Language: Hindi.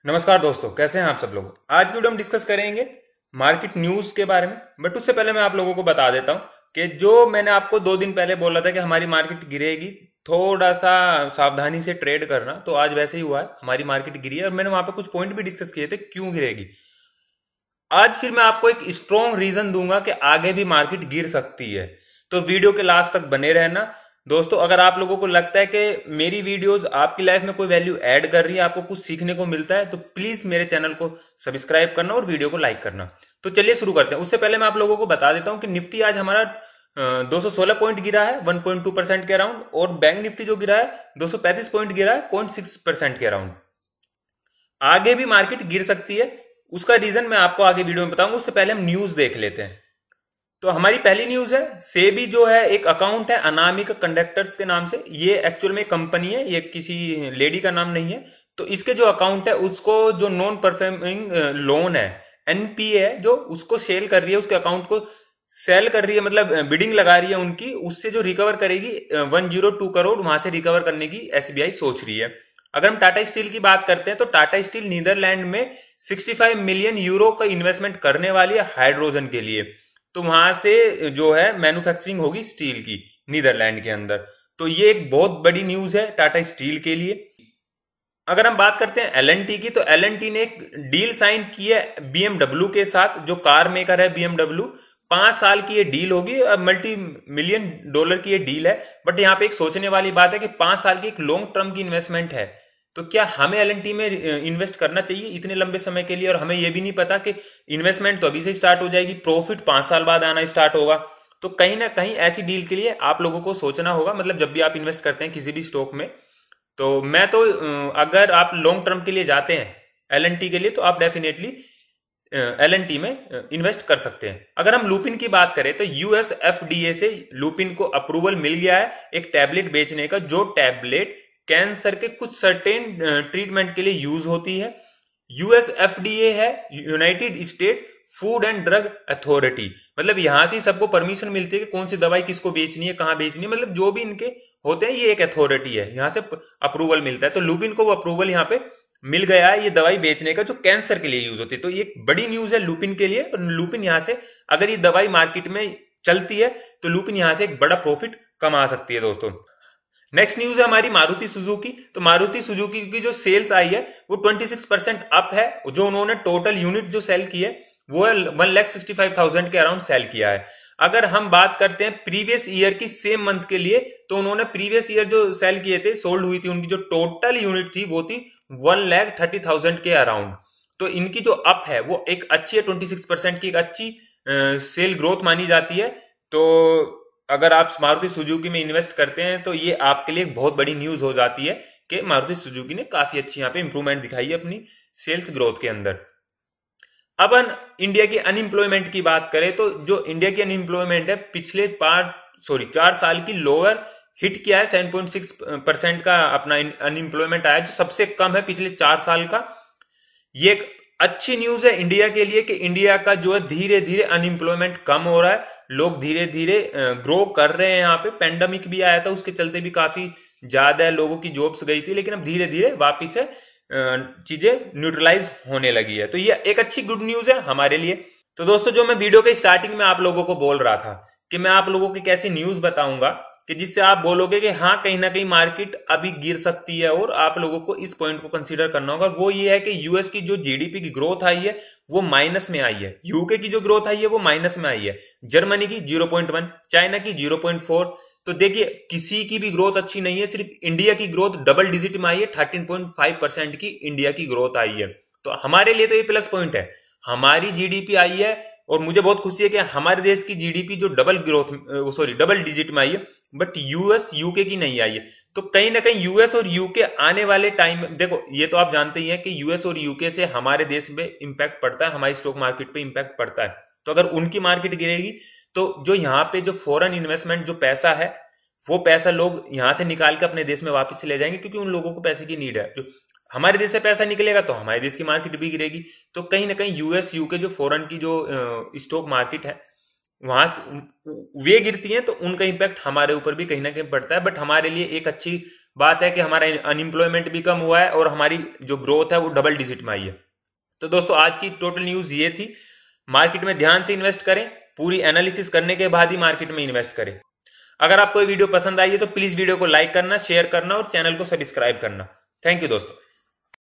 नमस्कार दोस्तों, कैसे हैं आप सब लोग। आज की वीडियो हम डिस्कस करेंगे मार्केट न्यूज के बारे में। बट उससे पहले मैं आप लोगों को बता देता हूं कि जो मैंने आपको 2 दिन पहले बोला था कि हमारी मार्केट गिरेगी, थोड़ा सा सावधानी से ट्रेड करना, तो आज वैसे ही हुआ है। हमारी मार्केट गिरी है और मैंने वहां पे कुछ पॉइंट भी डिस्कस किए थे क्यों गिरेगी। आज फिर मैं आपको एक स्ट्रॉन्ग रीजन दूंगा कि आगे भी मार्केट गिर सकती है, तो वीडियो के लास्ट तक बने रहना दोस्तों। अगर आप लोगों को लगता है कि मेरी वीडियोस आपकी लाइफ में कोई वैल्यू ऐड कर रही है, आपको कुछ सीखने को मिलता है, तो प्लीज मेरे चैनल को सब्सक्राइब करना और वीडियो को लाइक करना। तो चलिए शुरू करते हैं। उससे पहले मैं आप लोगों को बता देता हूं कि निफ्टी आज हमारा 216 पॉइंट गिरा है 1.2% के अराउंड, और बैंक निफ्टी जो गिरा है 235 पॉइंट गिरा है 0.6% के अराउंड। आगे भी मार्केट गिर सकती है, उसका रीजन मैं आपको आगे वीडियो में बताऊंगा। उससे पहले हम न्यूज देख लेते हैं। तो हमारी पहली न्यूज है, सेबी जो है एक अकाउंट है अनामिक कंडक्टर्स के नाम से। ये एक्चुअल में कंपनी है, ये किसी लेडी का नाम नहीं है। तो इसके जो अकाउंट है उसको जो नॉन परफॉर्मिंग लोन है, एनपीए है, जो उसको सेल कर रही है, उसके अकाउंट को सेल कर रही है, मतलब बिडिंग लगा रही है उनकी। उससे जो रिकवर करेगी 102 करोड़ वहां से रिकवर करने की एसबीआई सोच रही है। अगर हम टाटा स्टील की बात करते हैं तो टाटा स्टील नीदरलैंड में 65 मिलियन यूरो का इन्वेस्टमेंट करने वाली है हाइड्रोजन के लिए। तो वहां से जो है मैन्युफैक्चरिंग होगी स्टील की नीदरलैंड के अंदर। तो ये एक बहुत बड़ी न्यूज है टाटा स्टील के लिए। अगर हम बात करते हैं एलएनटी की, तो एलएनटी ने एक डील साइन की है बीएमडब्ल्यू के साथ, जो कार मेकर है बीएमडब्ल्यू। 5 साल की ये डील होगी, मल्टी मिलियन डॉलर की ये डील है। बट यहाँ पे एक सोचने वाली बात है कि 5 साल की एक लॉन्ग टर्म की इन्वेस्टमेंट है, तो क्या हमें एलएनटी में इन्वेस्ट करना चाहिए इतने लंबे समय के लिए। और हमें यह भी नहीं पता कि इन्वेस्टमेंट तो अभी से स्टार्ट हो जाएगी, प्रॉफिट 5 साल बाद आना स्टार्ट होगा। तो कहीं ना कहीं ऐसी डील के लिए आप लोगों को सोचना होगा, मतलब जब भी आप इन्वेस्ट करते हैं किसी भी स्टॉक में। तो मैं तो अगर आप लॉन्ग टर्म के लिए जाते हैं एलएनटी के लिए, तो आप डेफिनेटली एलएनटी में इन्वेस्ट कर सकते हैं। अगर हम लुपिन की बात करें तो यूएस एफडीए से लुपिन को अप्रूवल मिल गया है एक टैबलेट बेचने का, जो टैबलेट कैंसर के कुछ सर्टेन ट्रीटमेंट के लिए यूज होती है। यूएस एफडीए है United state food and drug authority, मतलब यहां से सबको परमिशन मिलती है कि कौन सी दवाई किसको बेचनी है, कहां बेचनी है, मतलब जो भी इनके होते हैं, ये एक अथॉरिटी है, यहां से अप्रूवल मिलता है। तो लुपिन को वो अप्रूवल यहां पे मिल गया है ये दवाई बेचने का, जो कैंसर के लिए यूज होती है। तो ये बड़ी न्यूज है लुपिन के लिए। लुपिन यहां से अगर ये दवाई मार्केट में चलती है तो लुपिन यहां से एक बड़ा प्रॉफिट कमा सकती है दोस्तों। नेक्स्ट न्यूज है हमारी मारुति सुजुकी। तो मारुति सुजुकी की जो सेल्स आई है वो 26% अप है। जो उन्होंने टोटल यूनिट जो सेल की है वो 1,65,000 के अराउंड सेल किया है। अगर हम बात करते हैं प्रीवियस ईयर की सेम मंथ के लिए, तो उन्होंने प्रीवियस ईयर जो सेल किए थे, सोल्ड हुई थी उनकी जो टोटल यूनिट थी वो थी 1,30,000 के अराउंड। तो इनकी जो अप है वो एक अच्छी है, 26% की एक अच्छी सेल ग्रोथ मानी जाती है। तो अगर आप मारुति सुजुकी में इन्वेस्ट करते हैं तो ये आपके लिए एक बहुत बड़ी न्यूज हो जाती है कि मारुति सुजुकी ने काफी अच्छी यहाँ पे इंप्रूवमेंट दिखाई है अपनी सेल्स ग्रोथ के अंदर। अब इंडिया की अनएम्प्लॉयमेंट की बात करें तो जो इंडिया की अनएम्प्लॉयमेंट है पिछले 4 साल की लोअर हिट किया है। 7.6% का अपना अनएम्प्लॉयमेंट आया, जो सबसे कम है पिछले 4 साल का। ये एक अच्छी न्यूज है इंडिया के लिए कि इंडिया का जो है धीरे धीरे अनएम्प्लॉयमेंट कम हो रहा है, लोग धीरे धीरे ग्रो कर रहे हैं। यहाँ पे पेंडेमिक भी आया था, उसके चलते भी काफी ज्यादा लोगों की जॉब्स गई थी, लेकिन अब धीरे धीरे वापिस से चीजें न्यूट्रलाइज होने लगी है। तो ये एक अच्छी गुड न्यूज है हमारे लिए। तो दोस्तों, जो मैं वीडियो के स्टार्टिंग में आप लोगों को बोल रहा था कि मैं आप लोगों की कैसी न्यूज बताऊंगा कि जिससे आप बोलोगे कि हाँ कहीं ना कहीं मार्केट अभी गिर सकती है, और आप लोगों को इस पॉइंट को कंसीडर करना होगा, वो ये है कि यूएस की जो जीडीपी की ग्रोथ आई है वो माइनस में आई है, यूके की जो ग्रोथ आई है वो माइनस में आई है, जर्मनी की 0.1, चाइना की 0.4। तो देखिए किसी की भी ग्रोथ अच्छी नहीं है, सिर्फ इंडिया की ग्रोथ डबल डिजिट में आई है, 13.5% की इंडिया की ग्रोथ आई है। तो हमारे लिए तो ये प्लस पॉइंट है, हमारी जीडीपी आई है। और मुझे बहुत खुशी है कि हमारे देश की जीडीपी जो डबल डिजिट में आई है, बट यूएस यूके की नहीं आई है। तो कहीं ना कहीं यूएस और यूके आने वाले टाइम में, देखो ये तो आप जानते ही हैं कि यूएस और यूके से हमारे देश में इंपैक्ट पड़ता है, हमारी स्टॉक मार्केट पे इंपैक्ट पड़ता है। तो अगर उनकी मार्केट गिरेगी तो जो यहाँ पे जो फॉरेन इन्वेस्टमेंट जो पैसा है, वो पैसा लोग यहाँ से निकाल के अपने देश में वापस ले जाएंगे, क्योंकि उन लोगों को पैसे की नीड है। जो हमारे देश से पैसा निकलेगा तो हमारे देश की मार्केट भी गिरेगी। तो कहीं ना कहीं यूएस यूके जो फॉरेन की जो स्टॉक मार्केट है वहां वे गिरती हैं, तो उनका इंपैक्ट हमारे ऊपर भी कहीं ना कहीं पड़ता है। बट हमारे लिए एक अच्छी बात है कि हमारा अनएम्प्लॉयमेंट भी कम हुआ है और हमारी जो ग्रोथ है वो डबल डिजिट में आई है। तो दोस्तों आज की टोटल न्यूज ये थी। मार्केट में ध्यान से इन्वेस्ट करें, पूरी एनालिसिस करने के बाद ही मार्केट में इन्वेस्ट करें। अगर आपको ये वीडियो पसंद आई है तो प्लीज वीडियो को लाइक करना, शेयर करना और चैनल को सब्सक्राइब करना। थैंक यू दोस्तों।